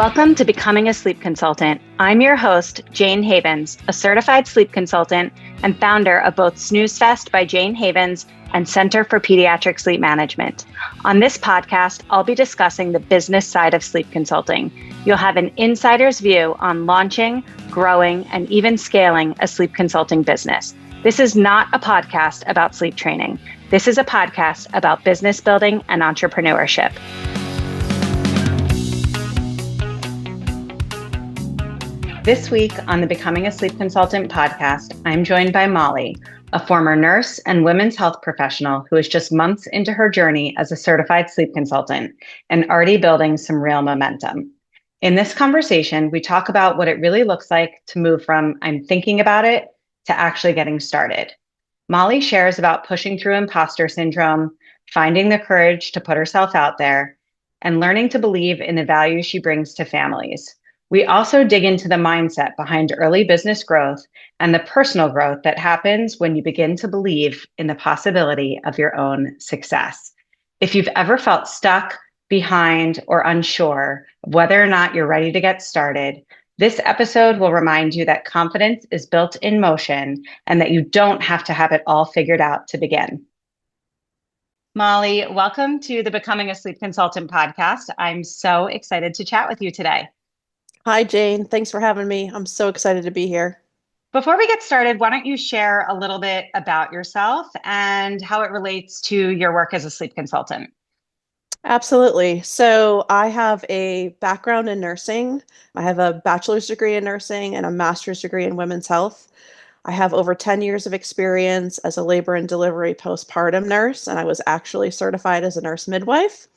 Welcome to Becoming a Sleep Consultant. I'm your host, Jane Havens, a certified sleep consultant and founder of both Snooze Fest by Jane Havens and Center for Pediatric Sleep Management. On this podcast, I'll be discussing the business side of sleep consulting. You'll have an insider's view on launching, growing, and even scaling a sleep consulting business. This is not a podcast about sleep training. This is a podcast about business building and entrepreneurship. This week on the Becoming a Sleep Consultant podcast, I'm joined by Molly, a former nurse and women's health professional who is just months into her journey as a certified sleep consultant and already building some real momentum. In this conversation, we talk about what it really looks like to move from I'm thinking about it to actually getting started. Molly shares about pushing through imposter syndrome, finding the courage to put herself out there, and learning to believe in the value she brings to families. We also dig into the mindset behind early business growth and the personal growth that happens when you begin to believe in the possibility of your own success. If you've ever felt stuck, behind, or unsure of whether or not you're ready to get started, this episode will remind you that confidence is built in motion and that you don't have to have it all figured out to begin. Molly, welcome to the Becoming a Sleep Consultant podcast. I'm so excited to chat with you today. Hi, Jane. Thanks for having me. I'm so excited to be here. Before we get started, why don't you share a little bit about yourself and how it relates to your work as a sleep consultant? Absolutely. So I have a background in nursing. I have a bachelor's degree in nursing and a master's degree in women's health. I have over 10 years of experience as a labor and delivery postpartum nurse, and I was actually certified as a nurse midwife.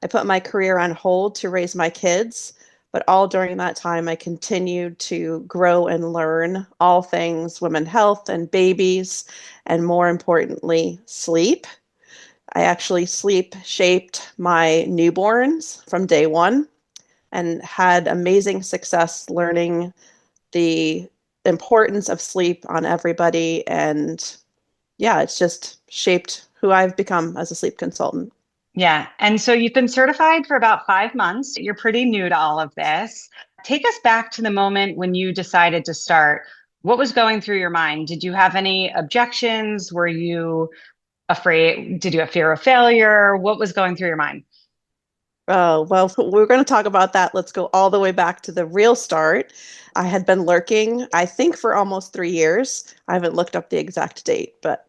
I put my career on hold to raise my kids. But all during that time, I continued to grow and learn all things women's health and babies, and more importantly, sleep. I actually sleep shaped my newborns from day one and had amazing success learning the importance of sleep on everybody. And yeah, it's just shaped who I've become as a sleep consultant. Yeah. And so you've been certified for about 5 months. You're pretty new to all of this. Take us back to the moment when you decided to start. What was going through your mind? Did you have any objections? Were you afraid? Did you have fear of failure? What was going through your mind? Oh, well, we're going to talk about that. Let's go all the way back to the real start. I had been lurking, I think, for almost 3 years. I haven't looked up the exact date, but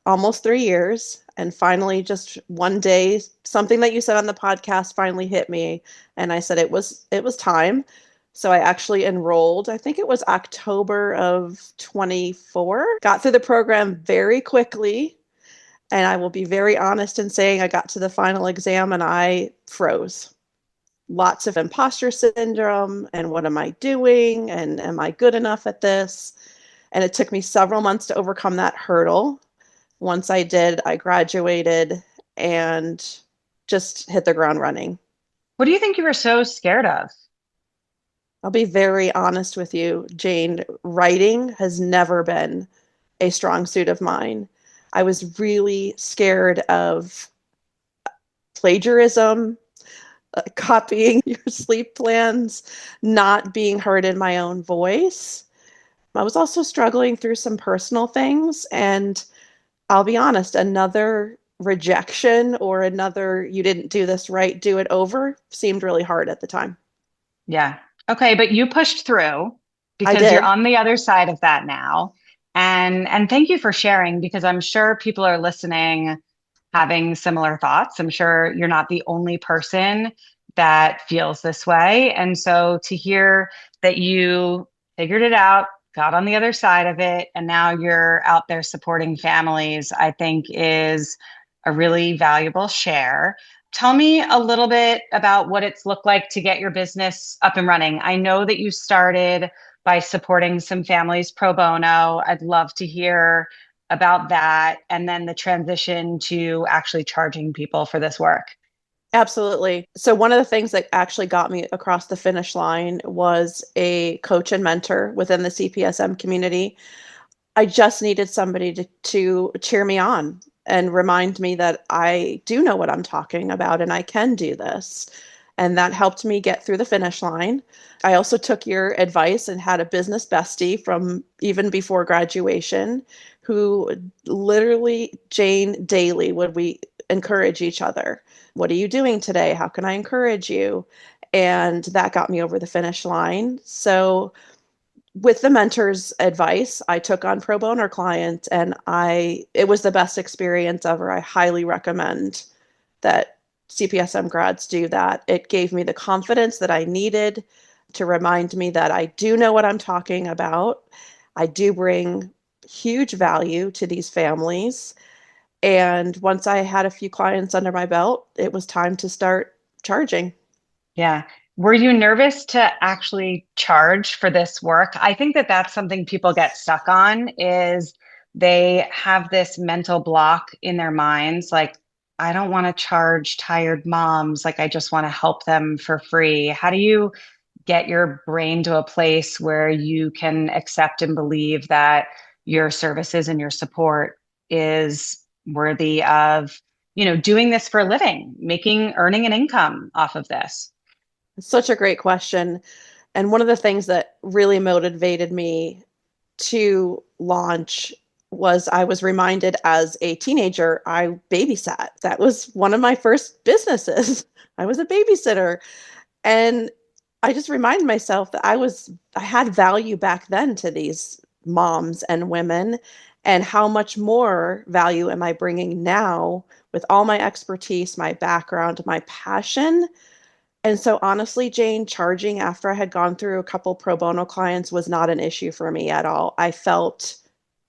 almost 3 years. And finally, just one day, something that you said on the podcast finally hit me. And I said it was time. So I actually enrolled, I think it was October of 24, got through the program very quickly. And I will be very honest in saying I got to the final exam and I froze. Lots of imposter syndrome and what am I doing? And am I good enough at this? And it took me several months to overcome that hurdle. Once I did, I graduated and just hit the ground running. What do you think you were so scared of? I'll be very honest with you, Jane. Writing has never been a strong suit of mine. I was really scared of plagiarism, copying your sleep plans, not being heard in my own voice. I was also struggling through some personal things, and I'll be honest, another rejection or another, you didn't do this right, do it over, seemed really hard at the time. Yeah. Okay. But you pushed through I because did. you're on the other side of that now. And thank you for sharing, because I'm sure people are listening having similar thoughts. I'm sure you're not the only person that feels this way. And so to hear that you figured it out, got on the other side of it, and now you're out there supporting families, I think is a really valuable share. Tell me a little bit about what it's looked like to get your business up and running. I know that you started by supporting some families pro bono. I'd love to hear about that, and then the transition to actually charging people for this work. Absolutely. So one of the things that actually got me across the finish line was a coach and mentor within the CPSM community. I just needed somebody to cheer me on and remind me that I do know what I'm talking about and I can do this. And that helped me get through the finish line. I also took your advice and had a business bestie from even before graduation who literally, Jane, daily would we encourage each other. What are you doing today? How can I encourage you? And that got me over the finish line. So with the mentor's advice, I took on pro bono client and it was the best experience ever. I highly recommend that CPSM grads do that. It gave me the confidence that I needed to remind me that I do know what I'm talking about. I do bring huge value to these families. And once I had a few clients under my belt, it was time to start charging. Yeah. Were you nervous to actually charge for this work? I think that that's something people get stuck on is they have this mental block in their minds like I don't want to charge tired moms, like I just want to help them for free. How do you get your brain to a place where you can accept and believe that your services and your support is worthy of, doing this for a living, earning an income off of this? It's such a great question. And one of the things that really motivated me to launch was I was reminded as a teenager, I babysat. That was one of my first businesses. I was a babysitter. And I just reminded myself that I had value back then to these moms and women, and how much more value am I bringing now with all my expertise, my background, my passion. And so honestly, Jane, charging after I had gone through a couple pro bono clients was not an issue for me at all. I felt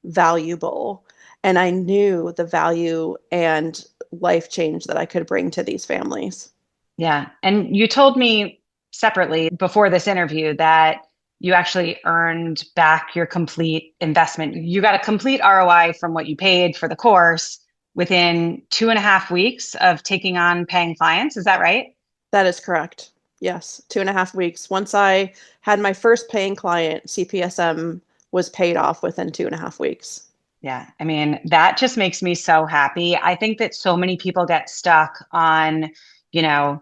valuable and I knew the value and life change that I could bring to these families. Yeah. And you told me separately before this interview that you actually earned back your complete investment. You got a complete ROI from what you paid for the course within 2.5 weeks of taking on paying clients. Is that right? That is correct. Yes, 2.5 weeks. Once I had my first paying client, CPSM was paid off within 2.5 weeks. Yeah. I mean, that just makes me so happy. I think that so many people get stuck on, you know,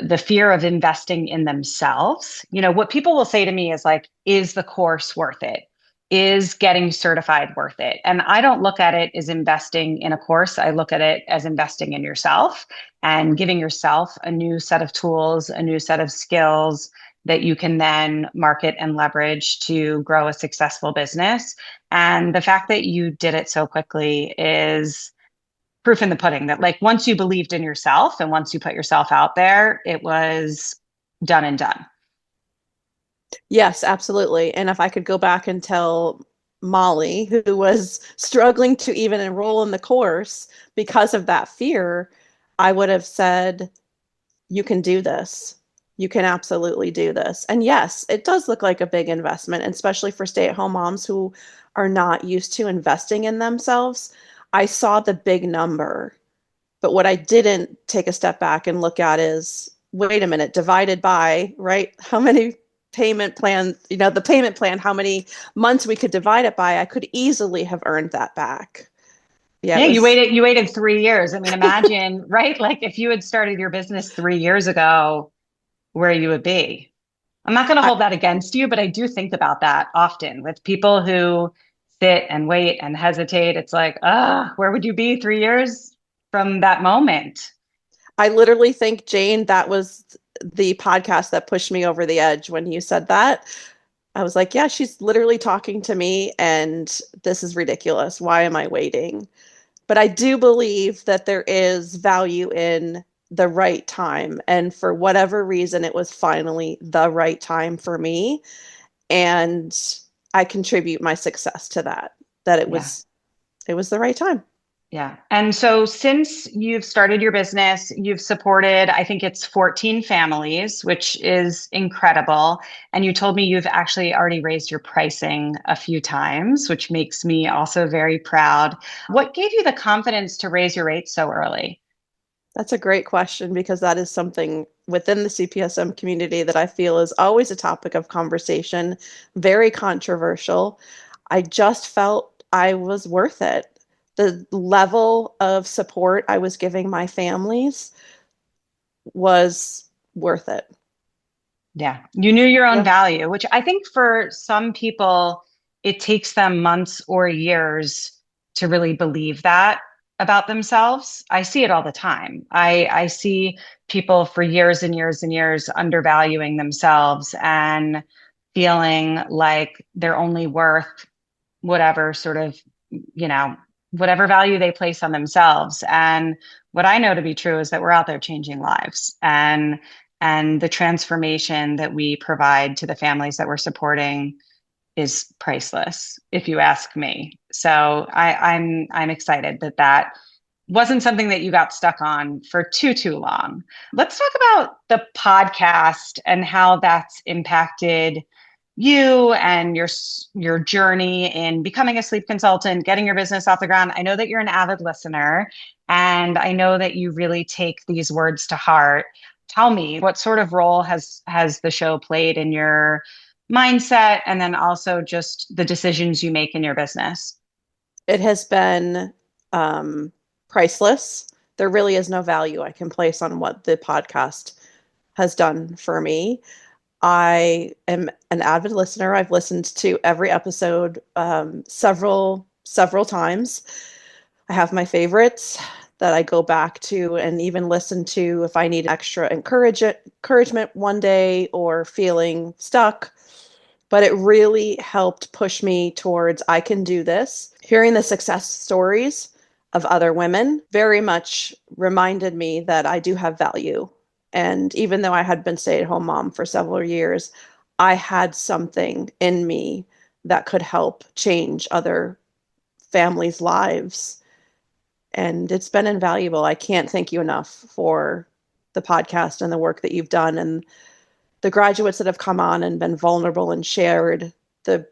the fear of investing in themselves. What people will say to me is like, is the course worth it? Is getting certified worth it? And I don't look at it as investing in a course. I look at it as investing in yourself and giving yourself a new set of tools, a new set of skills that you can then market and leverage to grow a successful business. And the fact that you did it so quickly is proof in the pudding that like once you believed in yourself and once you put yourself out there, it was done and done. Yes, absolutely. And if I could go back and tell Molly, who was struggling to even enroll in the course because of that fear, I would have said, you can do this. You can absolutely do this. And yes, it does look like a big investment, especially for stay-at-home moms who are not used to investing in themselves. I saw the big number, but what I didn't take a step back and look at is, wait a minute, divided by, right? How many payment plan, the payment plan, how many months we could divide it by, I could easily have earned that back. Yeah, it Yeah, you was, waited 3 years. I mean, imagine, right? Like if you had started your business 3 years ago, where you would be. I'm not going to I, hold that against you, but I do think about that often with people who sit and wait and hesitate. It's like, where would you be 3 years from that moment? I literally think, Jane, that was the podcast that pushed me over the edge when you said that. I was like, yeah, she's literally talking to me, and this is ridiculous. Why am I waiting? But I do believe that there is value in the right time. And for whatever reason, it was finally the right time for me. And I contribute my success to that, that Yeah. it was the right time. Yeah. And so since you've started your business, you've supported, I think it's 14 families, which is incredible. And you told me you've actually already raised your pricing a few times, which makes me also very proud. What gave you the confidence to raise your rates so early? That's a great question because that is something within the CPSM community that I feel is always a topic of conversation, very controversial. I just felt I was worth it. The level of support I was giving my families was worth it. Yeah. You knew your own Yeah. value, which I think for some people, it takes them months or years to really believe that about themselves. I see it all the time. I see people for years and years and years undervaluing themselves and feeling like they're only worth whatever sort of, you know, whatever value they place on themselves. And what I know to be true is that we're out there changing lives, and the transformation that we provide to the families that we're supporting is priceless, if you ask me. So I'm excited that that wasn't something that you got stuck on for too long. Let's talk about the podcast and how that's impacted you and your journey in becoming a sleep consultant, getting your business off the ground. I know that you're an avid listener, and I know that you really take these words to heart. Tell me, what sort of role has the show played in your mindset, and then also just the decisions you make in your business? It has been priceless. There really is no value I can place on what the podcast has done for me. I am an avid listener. I've listened to every episode several times. I have my favorites that I go back to and even listen to if I need extra encouragement one day or feeling stuck. But it really helped push me towards I can do this. Hearing the success stories of other women very much reminded me that I do have value. And even though I had been stay-at-home mom for several years, I had something in me that could help change other families' lives. And it's been invaluable. I can't thank you enough for the podcast and the work that you've done, and the graduates that have come on and been vulnerable and shared the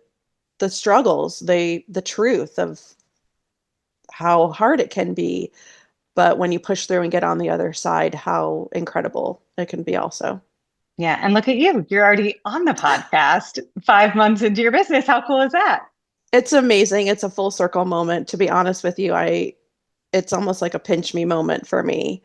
struggles, the truth of how hard it can be, but when you push through and get on the other side, how incredible it can be also. Yeah. And look at you. You're already on the podcast 5 months into your business. How cool is that? It's amazing. It's a full circle moment. To be honest with you, it's almost like a pinch me moment for me.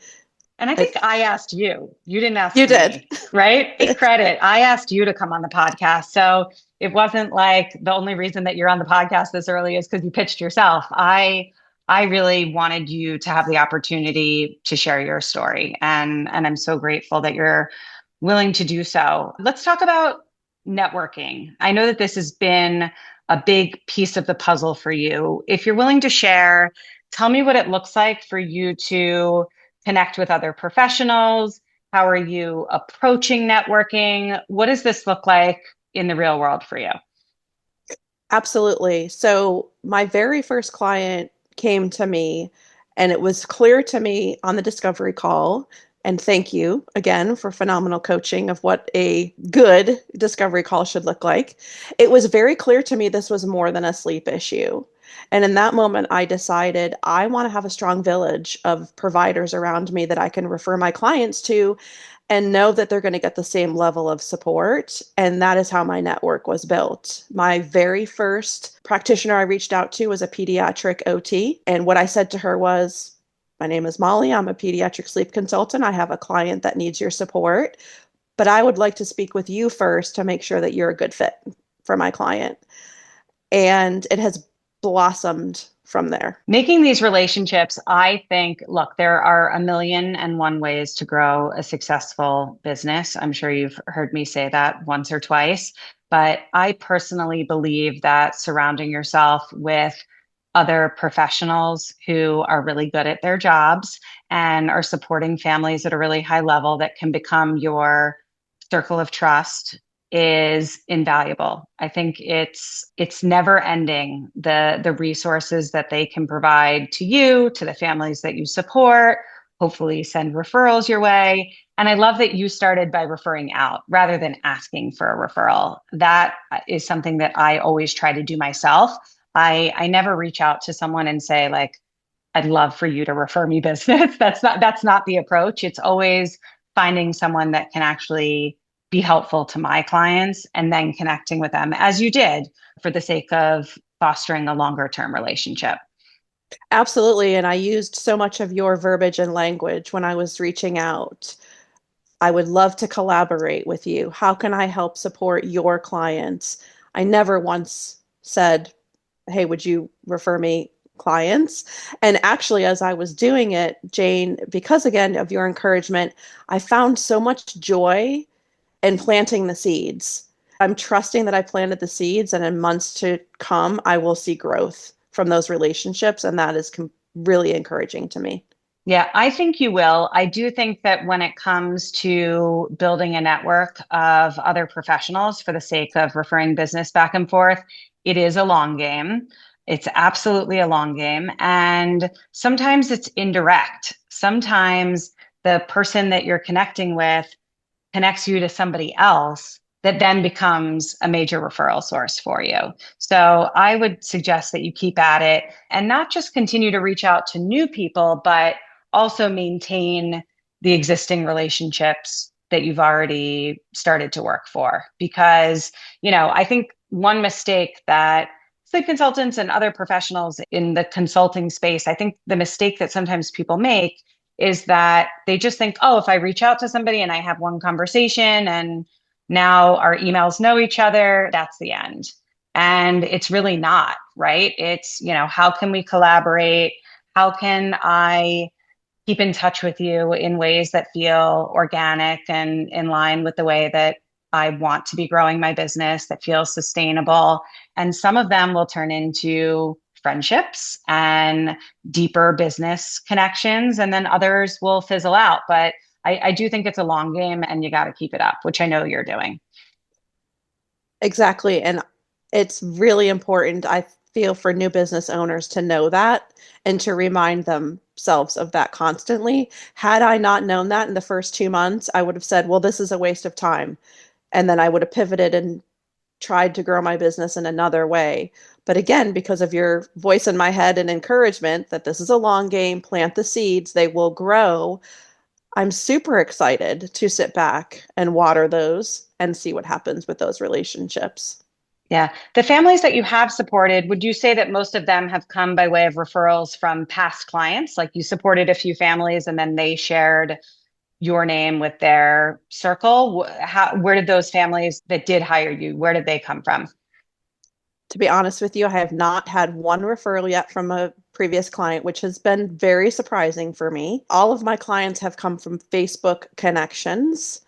And I think I asked you. You didn't ask You did. me, right? Take credit. I asked you to come on the podcast. So it wasn't like the only reason that you're on the podcast this early is because you pitched yourself. I really wanted you to have the opportunity to share your story. And I'm so grateful that you're willing to do so. Let's talk about networking. I know that this has been a big piece of the puzzle for you. If you're willing to share, tell me what it looks like for you to connect with other professionals. How are you approaching networking? What does this look like in the real world for you? Absolutely. So my very first client came to me, and it was clear to me on the discovery call. And thank you again for phenomenal coaching of what a good discovery call should look like. It was very clear to me this was more than a sleep issue. And in that moment, I decided I want to have a strong village of providers around me that I can refer my clients to and know that they're going to get the same level of support. And that is how my network was built. My very first practitioner I reached out to was a pediatric OT. And what I said to her was, my name is Molly. I'm a pediatric sleep consultant. I have a client that needs your support, but I would like to speak with you first to make sure that you're a good fit for my client. And it has blossomed from there. Making these relationships, I think, look, there are a million and one ways to grow a successful business. I'm sure you've heard me say that once or twice, but I personally believe that surrounding yourself with other professionals who are really good at their jobs and are supporting families at a really high level that can become your circle of trust is invaluable. I think it's never ending, the resources that they can provide to you, to the families that you support, hopefully send referrals your way. And I love that you started by referring out rather than asking for a referral. That is something that I always try to do myself. I never reach out to someone and say, like, I'd love for you to refer me business. That's not the approach. It's always finding someone that can actually be helpful to my clients and then connecting with them as you did for the sake of fostering a longer term relationship. Absolutely. And I used so much of your verbiage and language when I was reaching out. I would love to collaborate with you. How can I help support your clients? I never once said, hey, would you refer me clients? And actually, as I was doing it, Jane, because again of your encouragement, I found so much joy in planting the seeds. I'm trusting that I planted the seeds, and in months to come, I will see growth from those relationships. And that is really encouraging to me. Yeah, I think you will. I do think that when it comes to building a network of other professionals for the sake of referring business back and forth, it is a long game. It's absolutely a long game. And sometimes it's indirect. Sometimes the person that you're connecting with connects you to somebody else that then becomes a major referral source for you. So I would suggest that you keep at it and not just continue to reach out to new people, but also maintain the existing relationships that you've already started to work for. Because, I think one mistake that sleep consultants and other professionals in the consulting space, I think the mistake that sometimes people make is that they just think, oh, if I reach out to somebody and I have one conversation and now our emails know each other, that's the end. And it's really not, right? It's, how can we collaborate? How can I keep in touch with you in ways that feel organic and in line with the way that I want to be growing my business, that feels sustainable? And some of them will turn into friendships and deeper business connections, and then others will fizzle out. But I do think it's a long game and you got to keep it up, which I know you're doing. Exactly. And it's really important, I feel, for new business owners to know that and to remind themselves of that constantly. Had I not known that in the first 2 months, I would have said, well, this is a waste of time. And then I would have pivoted and tried to grow my business in another way. But again, because of your voice in my head and encouragement that this is a long game, plant the seeds, they will grow. I'm super excited to sit back and water those and see what happens with those relationships. Yeah. The families that you have supported, would you say that most of them have come by way of referrals from past clients? Like you supported a few families and then they shared your name with their circle? Where did those families that did hire you, where did they come from? To be honest with you, I have not had one referral yet from a previous client, which has been very surprising for me. All of my clients have come from Facebook connections.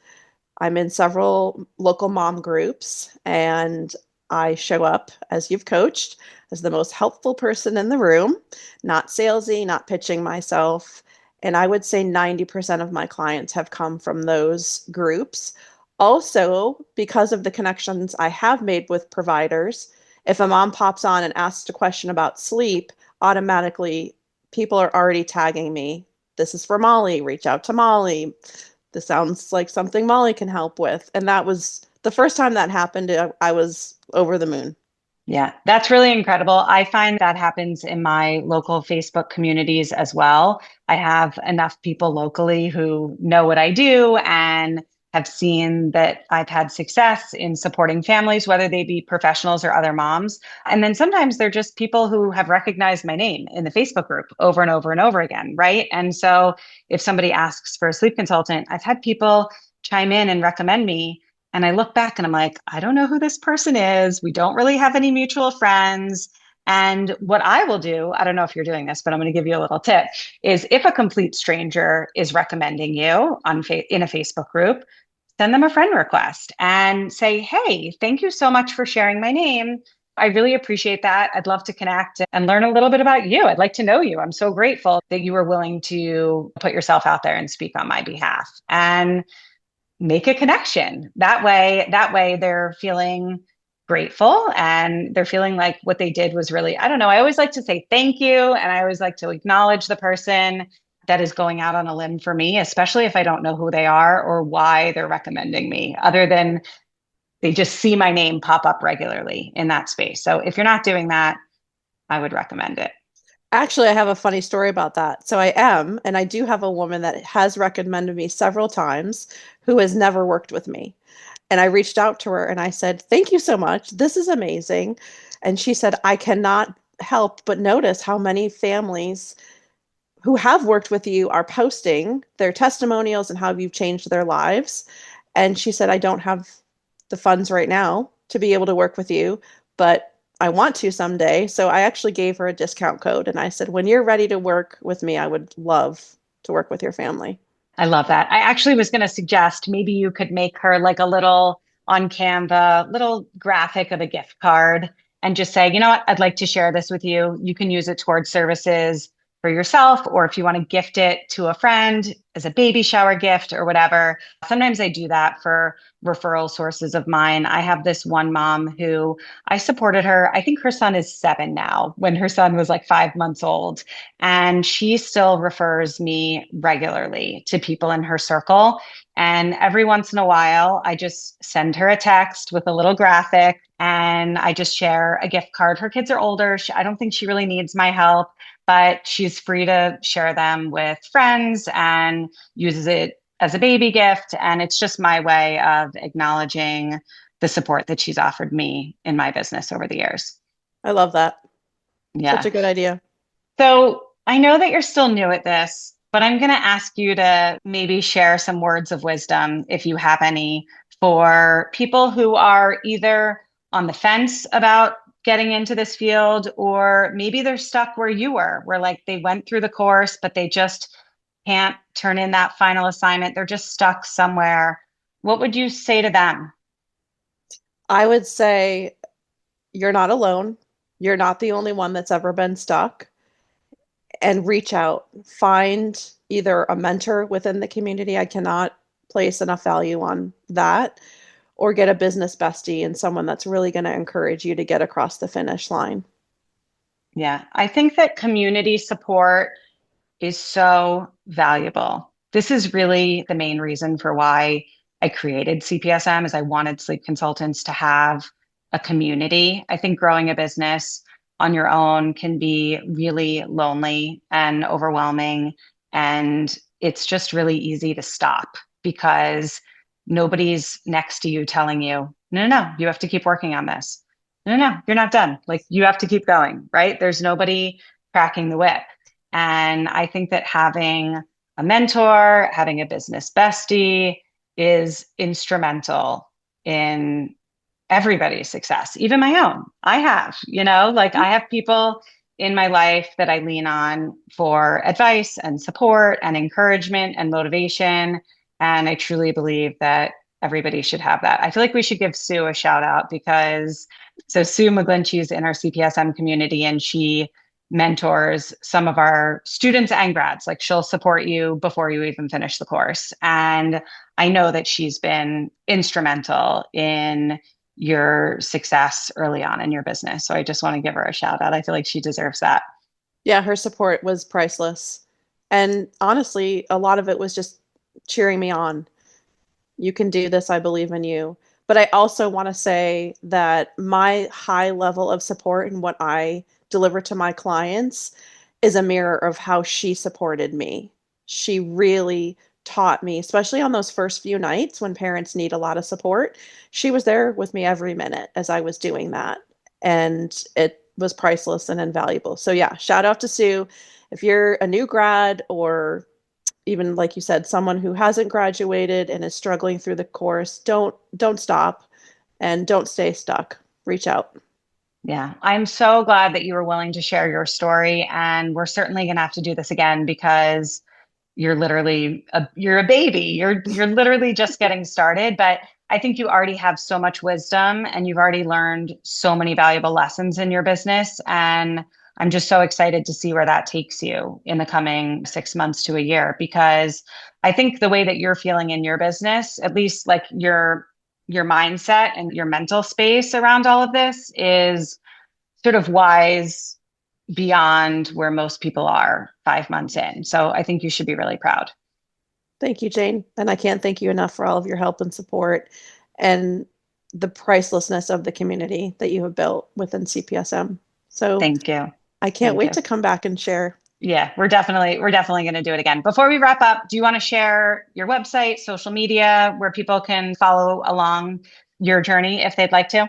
I'm in several local mom groups, and I show up, as you've coached, as the most helpful person in the room, not salesy, not pitching myself. And I would say 90% of my clients have come from those groups. Also, because of the connections I have made with providers, if a mom pops on and asks a question about sleep, automatically people are already tagging me. This is for Molly, reach out to Molly. This sounds like something Molly can help with. And that was the first time that happened. I was over the moon. Yeah, that's really incredible. I find that happens in my local Facebook communities as well. I have enough people locally who know what I do and have seen that I've had success in supporting families, whether they be professionals or other moms. And then sometimes they're just people who have recognized my name in the Facebook group over and over and over again, right? And so if somebody asks for a sleep consultant, I've had people chime in and recommend me. And I look back and I'm like, I don't know who this person is. We don't really have any mutual friends. And what I will do, I don't know if you're doing this, but I'm going to give you a little tip, is if a complete stranger is recommending you in a Facebook group, send them a friend request and say, hey, thank you so much for sharing my name. I really appreciate that. I'd love to connect and learn a little bit about you. I'd like to know you. I'm so grateful that you were willing to put yourself out there and speak on my behalf. And make a connection. That way they're feeling grateful and they're feeling like what they did was really, I don't know. I always like to say thank you. And I always like to acknowledge the person that is going out on a limb for me, especially if I don't know who they are or why they're recommending me, other than they just see my name pop up regularly in that space. So if you're not doing that, I would recommend it. Actually, I have a funny story about that. So and I do have a woman that has recommended me several times who has never worked with me. And I reached out to her and I said, thank you so much. This is amazing. And she said, I cannot help but notice how many families who have worked with you are posting their testimonials and how you've changed their lives. And she said, I don't have the funds right now to be able to work with you, but I want to someday. So I actually gave her a discount code and I said, when you're ready to work with me, I would love to work with your family. I love that. I actually was going to suggest maybe you could make her like a little on Canva, little graphic of a gift card and just say, you know what, I'd like to share this with you. You can use it towards services for yourself, or if you want to gift it to a friend as a baby shower gift or whatever. Sometimes I do that for referral sources of mine. I have this one mom who I supported her. I think her son is 7 now, when her son was like 5 months old. And she still refers me regularly to people in her circle. And every once in a while, I just send her a text with a little graphic and I just share a gift card. Her kids are older. I don't think she really needs my help, but she's free to share them with friends and uses it as a baby gift. And it's just my way of acknowledging the support that she's offered me in my business over the years. I love that. Yeah. Such a good idea. So I know that you're still new at this, but I'm going to ask you to maybe share some words of wisdom, if you have any, for people who are either on the fence about getting into this field, or maybe they're stuck where you were, where like they went through the course, but they just can't turn in that final assignment. They're just stuck somewhere. What would you say to them? I would say you're not alone. You're not the only one that's ever been stuck. And reach out. Find either a mentor within the community. I cannot place enough value on that. Or get a business bestie and someone that's really going to encourage you to get across the finish line. Yeah, I think that community support is so valuable. This is really the main reason for why I created CPSM, is I wanted sleep consultants to have a community. I think growing a business on your own can be really lonely and overwhelming. And it's just really easy to stop because nobody's next to you telling you, no, no, no, you have to keep working on this. No, no, no, you're not done. Like you have to keep going, right? There's nobody cracking the whip. And I think that having a mentor, having a business bestie is instrumental in everybody's success, even my own. I have, like I have people in my life that I lean on for advice and support and encouragement and motivation. And I truly believe that everybody should have that. I feel like we should give Sue a shout out because Sue McGlinchey is in our CPSM community and she mentors some of our students and grads. Like she'll support you before you even finish the course. And I know that she's been instrumental in your success early on in your business. So I just want to give her a shout out. I feel like she deserves that. Yeah, her support was priceless. And honestly, a lot of it was just cheering me on. You can do this. I believe in you. But I also want to say that my high level of support and what I deliver to my clients is a mirror of how she supported me. She really taught me, especially on those first few nights when parents need a lot of support. She was there with me every minute as I was doing that. And it was priceless and invaluable. So yeah, shout out to Sue. If you're a new grad or even like you said, someone who hasn't graduated and is struggling through the course, don't stop and don't stay stuck. Reach out. Yeah, I'm so glad that you were willing to share your story. And we're certainly going to have to do this again because you're a baby. You're literally just getting started. But I think you already have so much wisdom and you've already learned so many valuable lessons in your business. And I'm just so excited to see where that takes you in the coming 6 months to a year, because I think the way that you're feeling in your business, at least like your mindset and your mental space around all of this is sort of wise beyond where most people are 5 months in. So I think you should be really proud. Thank you, Jane. And I can't thank you enough for all of your help and support and the pricelessness of the community that you have built within CPSM. So Thank you. I can't Thank wait you. to come back and share. Yeah, we're definitely going to do it again. Before we wrap up, do you want to share your website, social media, where people can follow along your journey if they'd like to?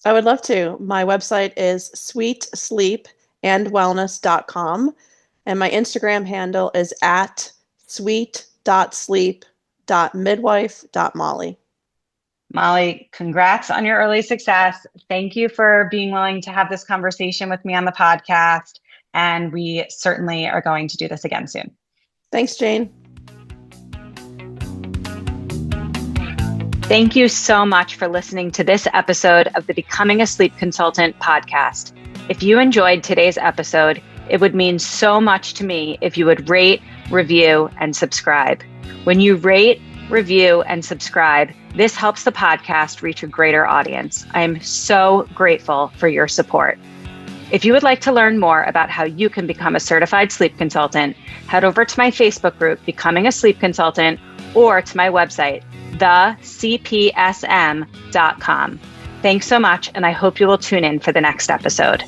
I would love to. My website is sweetsleepandwellness.com. And my Instagram handle is at sweet.sleep.midwife.molly. Molly, congrats on your early success. Thank you for being willing to have this conversation with me on the podcast. And we certainly are going to do this again soon. Thanks, Jane. Thank you so much for listening to this episode of the Becoming a Sleep Consultant podcast. If you enjoyed today's episode, it would mean so much to me if you would rate, review, and subscribe. When you rate, review, and subscribe, this helps the podcast reach a greater audience. I am so grateful for your support. If you would like to learn more about how you can become a certified sleep consultant, head over to my Facebook group, Becoming a Sleep Consultant, or to my website, thecpsm.com. Thanks so much, and I hope you will tune in for the next episode.